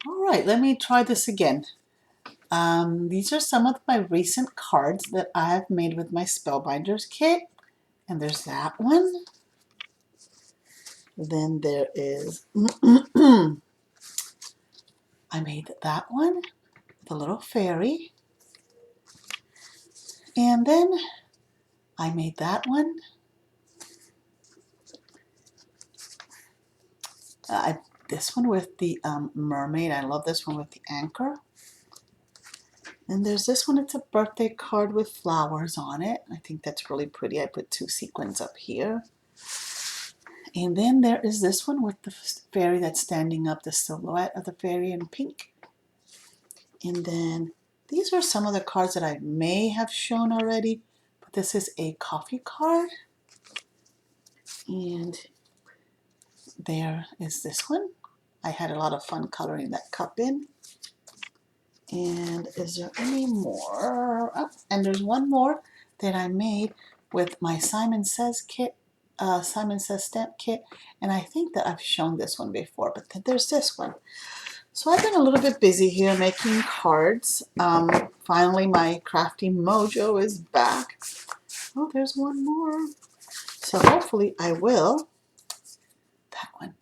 All right, let me try this again. These are some of my recent cards that I have made with my Spellbinders kit. And there's that one. Then there is, I made that one, the little fairy. And then I made that one. This one with the mermaid. I love this one with the anchor. And there's this one. It's a birthday card with flowers on it. I think that's really pretty. I put 2 sequins up here. And then there is this one with the fairy that's standing up, the silhouette of the fairy in pink. And then these are some of the cards that I may have shown already, but this is a coffee card. And there is this one. I had a lot of fun coloring that cup in. And is there any more? Oh, and there's one more that I made with my Simon Says kit, Simon Says stamp kit. And I think that I've shown this one before, but then there's this one. So I've been a little bit busy here making cards. Finally, my crafty mojo is back. Oh, there's one more. So hopefully I will, that one.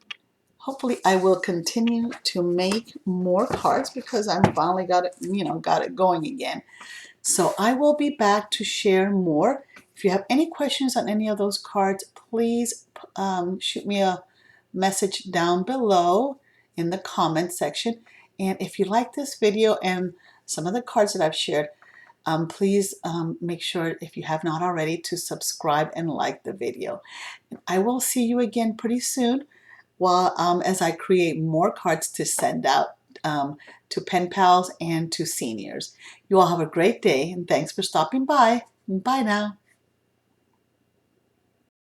Hopefully I will continue to make more cards because I'm finally got it going again. So I will be back to share more. If you have any questions on any of those cards, please shoot me a message down below in the comment section. And if you like this video and some of the cards that I've shared, please make sure, if you have not already, to subscribe and like the video. And I will see you again pretty soon while as I create more cards to send out to pen pals and to seniors. You all have a great day, and thanks for stopping by. Bye now.